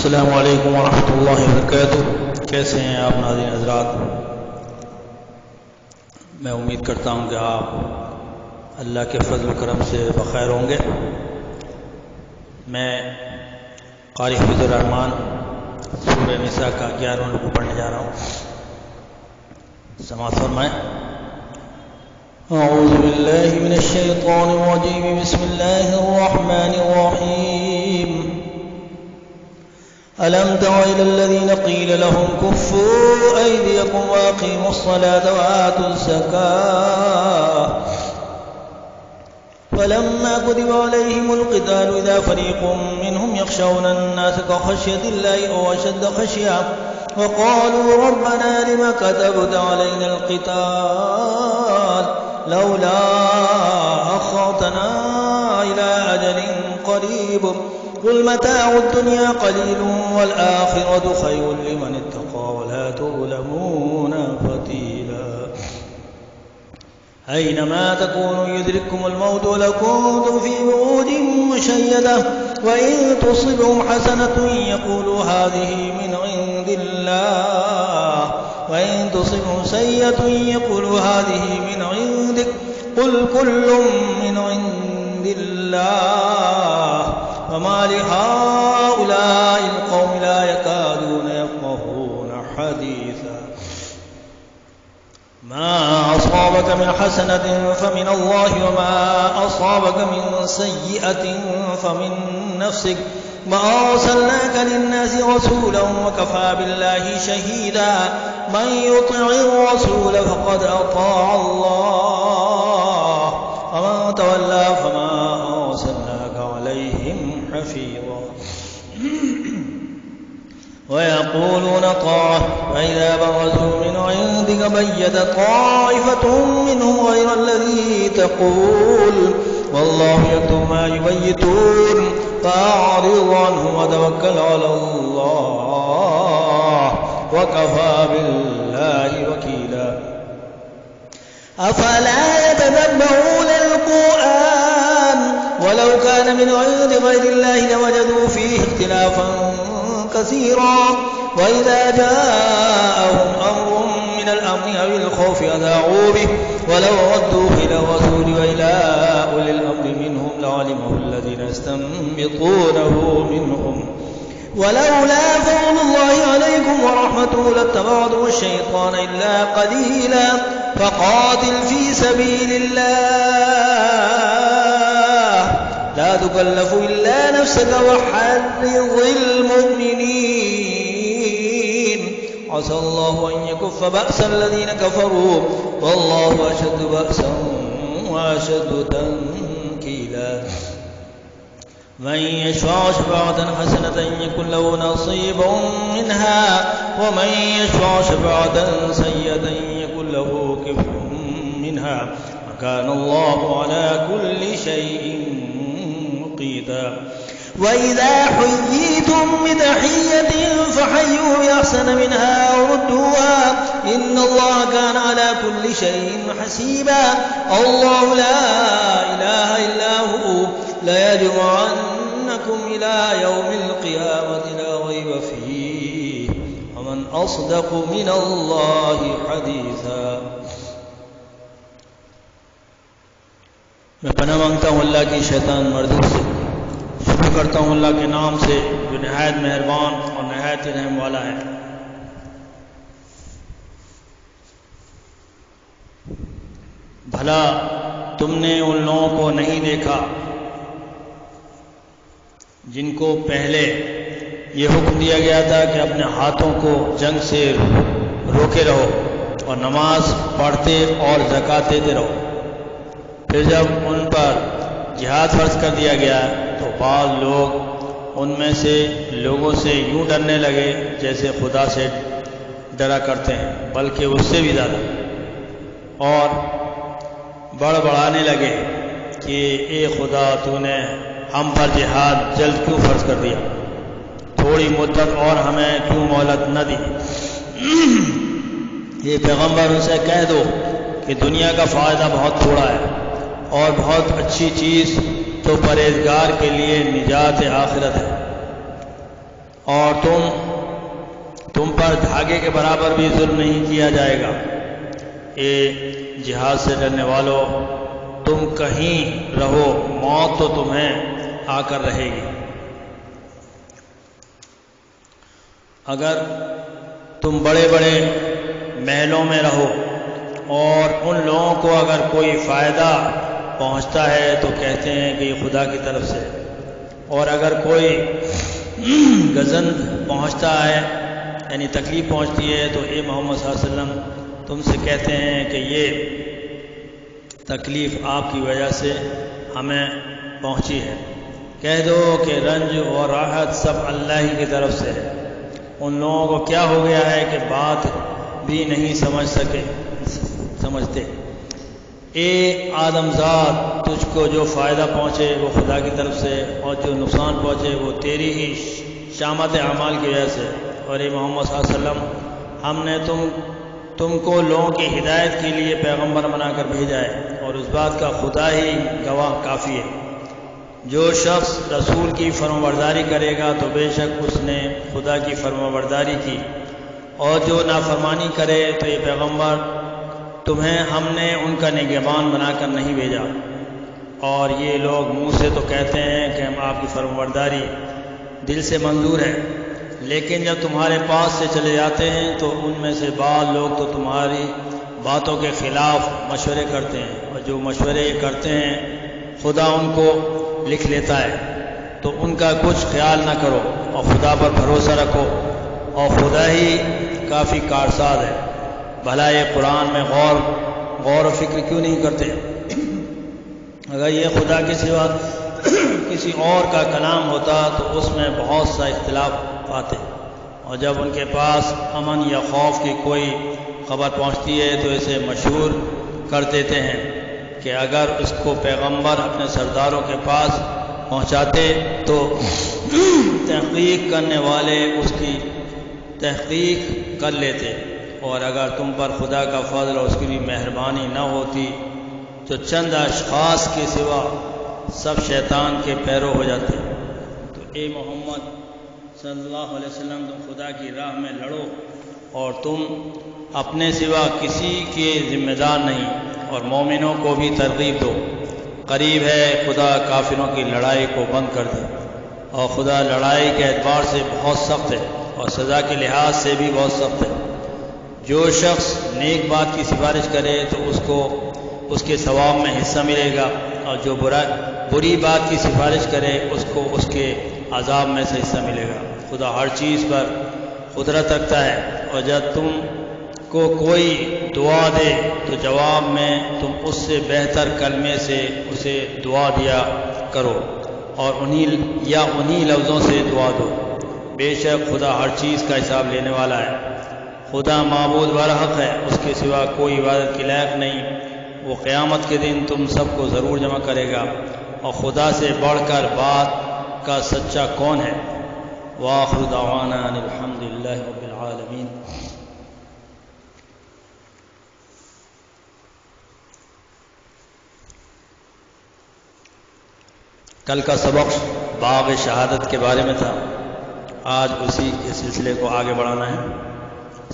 السلام علیکم ورحمۃ اللہ وبرکاتہ۔ کیسے ہیں آپ ناظرین حضرات؟ میں امید کرتا ہوں کہ آپ اللہ کے فضل و کرم سے بخیر ہوں گے۔ میں قاری حفیظ الرحمان سورہ نساء کا 11واں رکوع پڑھنے جا رہا ہوں، سماعت فرمائیں۔ اعوذ باللہ من الشیطان الرجیم، بسم اللہ الرحمن الرحیم۔ ألم تر إلى الذين قيل لهم كفوا أيديكم وأقيموا الصلاة وآتوا الزكاة فلما كتب عليهم القتال إذا فريق منهم يخشون الناس كخشية الله أو أشد خشية وقالوا ربنا لم كتبت علينا القتال لولا أخرتنا إلى أجل قريب قل متاع الدنيا قليل والآخرة خير لمن اتقى ولا تظلمون فتيلا أينما تكونوا يدرككم الموت ولو كنتم في بروج مشيدة وإن تصبهم حسنة يقولوا هذه من عند الله وإن تصبهم سيئة يقولوا هذه من عندك قل كل من عند الله وما لهؤلاء القوم لا يكادون يفقهون حديثا ما أصابك من حسنة فمن الله وما أصابك من سيئة فمن نفسك ما أرسلناك للناس رسولا وكفى بالله شهيدا من يطع الرسول فقد أطاع الله ومن تولى فما أرسلناك عليهم حفيظا ويقولون طاعة فإذا برزوا من عندك بيت طائفة منهم غير الذي تقول والله يكتب ما يبيتون فأعرض عنهم وتوكل على الله وكفى بالله وكيلا أفلا يتدبرون القرآن ولو كان من عند غير الله لوجدوا فيه اختلافا كثيرا وإذا جاءهم أمر من الأمن أو الخوف أذاعوا به ولو ردوه إلى الرسول وإلى أولي الأمر منهم لعلمه الذين يستنبطونه منهم ولولا فضل الله عليكم ورحمته لاتبعتم الشيطان إلا قليلا فقاتل في سبيل الله لا تكلف إلا نفسك وحرض المؤمنين عسى الله أن يكف بأس الذين كفروا والله أشد بأسا وأشد تنكيلا من يشفع شفاعة حسنة يكن له نصيب منها ومن يشفع شفاعة سيئة يكن له كفر منها وكان الله على كل شيء مقيتا وإذا حييتم بتحية فحيوا بأحسن منها أو ردوها إن الله كان على كل شيء حسيبا الله لا إله إلا هو لا يجمعنكم إلى يوم القيامة لا ريب فيه ومن أصدق من الله حديثا۔ میں پناہ مانگتا ہوں اللہ کی شیطان مردود سے، شروع کرتا ہوں اللہ کے نام سے جو نہایت مہربان اور نہایت رحم والا ہے۔ بھلا تم نے ان لوگوں کو نہیں دیکھا جن کو پہلے یہ حکم دیا گیا تھا کہ اپنے ہاتھوں کو جنگ سے روکے رہو اور نماز پڑھتے اور زکوٰۃ دیتے رہو، پھر جب ان پر جہاد فرض کر دیا گیا تو بعض لوگ ان میں سے لوگوں سے یوں ڈرنے لگے جیسے خدا سے ڈرا کرتے ہیں، بلکہ اس سے بھی زیادہ، اور بڑبڑانے لگے کہ اے خدا تو نے ہم پر جہاد جلد کیوں فرض کر دیا، تھوڑی مدت اور ہمیں کیوں مہلت نہ دی۔ یہ پیغمبر ان سے کہہ دو کہ دنیا کا فائدہ بہت تھوڑا ہے اور بہت اچھی چیز تو پرہیزگار کے لیے نجات آخرت ہے۔ اور تم پر دھاگے کے برابر بھی ظلم نہیں کیا جائے گا۔ اے جہاد سے ڈرنے والوں، تم کہیں رہو، موت تو تمہیں آ کر رہے گی۔ اگر تم بڑے بڑے محلوں میں رہو اور ان لوگوں کو اگر کوئی فائدہ پہنچتا ہے تو کہتے ہیں کہ یہ خدا کی طرف سے، اور اگر کوئی گزند پہنچتا ہے یعنی تکلیف پہنچتی ہے تو اے محمد صلی اللہ علیہ وسلم تم سے کہتے ہیں کہ یہ تکلیف آپ کی وجہ سے ہمیں پہنچی ہے۔ کہہ دو کہ رنج اور راحت سب اللہ ہی کی طرف سے ہے۔ ان لوگوں کو کیا ہو گیا ہے کہ بات بھی نہیں سمجھتے۔ اے آدم ذات، تجھ کو جو فائدہ پہنچے وہ خدا کی طرف سے، اور جو نقصان پہنچے وہ تیری ہی شامت اعمال کی وجہ سے۔ اور اے محمد صلی اللہ علیہ وسلم، ہم نے تم کو لوگوں کی ہدایت کے لیے پیغمبر بنا کر بھیجا ہے، اور اس بات کا خدا ہی گواہ کافی ہے۔ جو شخص رسول کی فرمانبرداری کرے گا تو بے شک اس نے خدا کی فرمانبرداری کی، اور جو نافرمانی کرے تو یہ پیغمبر تمہیں ہم نے ان کا نگہبان بنا کر نہیں بھیجا۔ اور یہ لوگ منہ سے تو کہتے ہیں کہ ہم آپ کی فرمانبرداری دل سے منظور ہے، لیکن جب تمہارے پاس سے چلے جاتے ہیں تو ان میں سے بعض لوگ تو تمہاری باتوں کے خلاف مشورے کرتے ہیں، اور جو مشورے کرتے ہیں خدا ان کو لکھ لیتا ہے، تو ان کا کچھ خیال نہ کرو اور خدا پر بھروسہ رکھو، اور خدا ہی کافی کارساز ہے۔ بھلا یہ قرآن میں غور و فکر کیوں نہیں کرتے؟ اگر یہ خدا کے سوا کسی اور کا کلام ہوتا تو اس میں بہت سا اختلاف پاتے، اور جب ان کے پاس امن یا خوف کی کوئی خبر پہنچتی ہے تو اسے مشہور کر دیتے ہیں کہ اگر اس کو پیغمبر اپنے سرداروں کے پاس پہنچاتے تو تحقیق کرنے والے اس کی تحقیق کر لیتے، اور اگر تم پر خدا کا فضل اور اس کی مہربانی نہ ہوتی تو چند اشخاص کے سوا سب شیطان کے پیرو ہو جاتے۔ تو اے محمد صلی اللہ علیہ وسلم، تم خدا کی راہ میں لڑو، اور تم اپنے سوا کسی کے ذمہ دار نہیں، اور مومنوں کو بھی ترغیب دو۔ قریب ہے خدا کافروں کی لڑائی کو بند کر دے، اور خدا لڑائی کے اعتبار سے بہت سخت ہے اور سزا کے لحاظ سے بھی بہت سخت ہے۔ جو شخص نیک بات کی سفارش کرے تو اس کو اس کے ثواب میں حصہ ملے گا، اور جو بری بات کی سفارش کرے اس کو اس کے عذاب میں سے حصہ ملے گا۔ خدا ہر چیز پر قدرت رکھتا ہے، اور جب تم کو کوئی دعا دے تو جواب میں تم اس سے بہتر کلمے سے اسے دعا دیا کرو، اور انہی لفظوں سے دعا دو۔ بے شک خدا ہر چیز کا حساب لینے والا ہے۔ خدا معبود برحق ہے، اس کے سوا کوئی عبادت کے لائق نہیں۔ وہ قیامت کے دن تم سب کو ضرور جمع کرے گا، اور خدا سے بڑھ کر بات کا سچا کون ہے؟ وآخر دعوانا ان الحمد للہ رب العالمین۔ کل کا سبق باغ شہادت کے بارے میں تھا، آج اسی کے سلسلے کو آگے بڑھانا ہے۔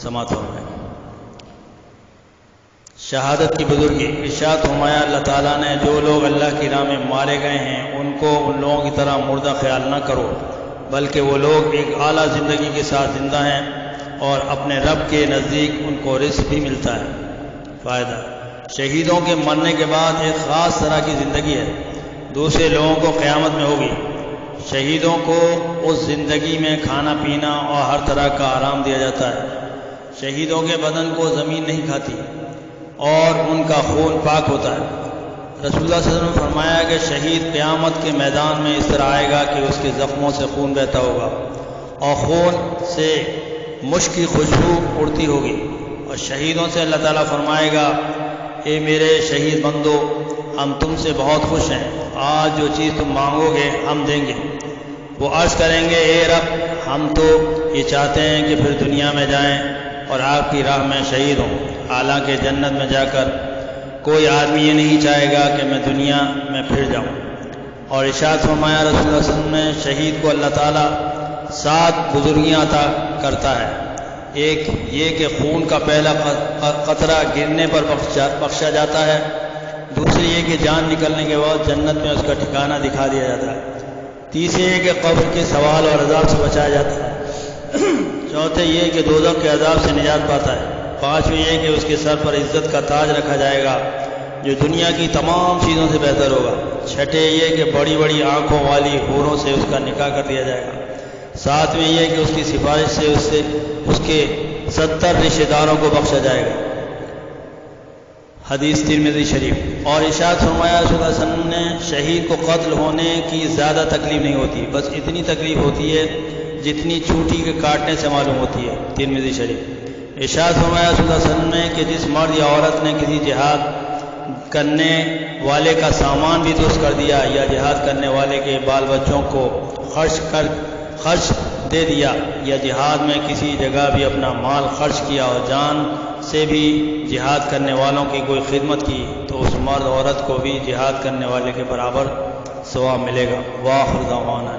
سماعت فرمائیں۔ شہادت کی بزرگی۔ ارشاد فرمایا اللہ تعالیٰ نے، جو لوگ اللہ کی راہ میں مارے گئے ہیں ان کو ان لوگوں کی طرح مردہ خیال نہ کرو، بلکہ وہ لوگ ایک اعلیٰ زندگی کے ساتھ زندہ ہیں، اور اپنے رب کے نزدیک ان کو رزق بھی ملتا ہے۔ فائدہ: شہیدوں کے مرنے کے بعد ایک خاص طرح کی زندگی ہے، دوسرے لوگوں کو قیامت میں ہوگی۔ شہیدوں کو اس زندگی میں کھانا پینا اور ہر طرح کا آرام دیا جاتا ہے۔ شہیدوں کے بدن کو زمین نہیں کھاتی، اور ان کا خون پاک ہوتا ہے۔ رسول اللہ صلی اللہ علیہ وسلم نے فرمایا کہ شہید قیامت کے میدان میں اس طرح آئے گا کہ اس کے زخموں سے خون بہتا ہوگا، اور خون سے مشک کی خوشبو اڑتی ہوگی، اور شہیدوں سے اللہ تعالیٰ فرمائے گا، اے میرے شہید بندو، ہم تم سے بہت خوش ہیں، آج جو چیز تم مانگو گے ہم دیں گے۔ وہ عرض کریں گے، اے رب، ہم تو یہ چاہتے ہیں کہ پھر دنیا میں جائیں اور آپ کی راہ میں شہید ہوں، حالانکہ جنت میں جا کر کوئی آدمی یہ نہیں چاہے گا کہ میں دنیا میں پھر جاؤں۔ اور ارشاد فرمایا رسول اللہ صلی اللہ علیہ وسلم نے، شہید کو اللہ تعالیٰ 7 بزرگیاں عطا کرتا ہے۔ ایک یہ کہ خون کا پہلا قطرہ گرنے پر بخشا جاتا ہے، دوسری یہ کہ جان نکلنے کے بعد جنت میں اس کا ٹھکانہ دکھا دیا جاتا ہے، تیسری یہ کہ قبر کے سوال اور عذاب سے بچایا جاتا ہے، چوتھے یہ کہ دوزخ کے عذاب سے نجات پاتا ہے، پانچویں یہ کہ اس کے سر پر عزت کا تاج رکھا جائے گا جو دنیا کی تمام چیزوں سے بہتر ہوگا، چھٹے یہ کہ بڑی بڑی آنکھوں والی حوروں سے اس کا نکاح کر دیا جائے گا، ساتویں یہ کہ اس کی سفارش سے اس کے 70 رشتہ داروں کو بخشا جائے گا۔ حدیث ترمذی شریف۔ اور ارشاد فرمایا صلی اللہ علیہ وسلم نے شہید کو قتل ہونے کی زیادہ تکلیف نہیں ہوتی، بس اتنی تکلیف ہوتی ہے جتنی چونٹی کے کاٹنے سے معلوم ہوتی ہے، ترمذی شریف۔ ارشاد فرمایا صلی اللہ علیہ وسلم نے کہ جس مرد یا عورت نے کسی جہاد کرنے والے کا سامان بھی درست کر دیا یا جہاد کرنے والے کے بال بچوں کو خرچ دے دیا یا جہاد میں کسی جگہ بھی اپنا مال خرچ کیا اور جان سے بھی جہاد کرنے والوں کی کوئی خدمت کی تو اس مرد عورت کو بھی جہاد کرنے والے کے برابر ثواب ملے گا۔ وآخر دعوانا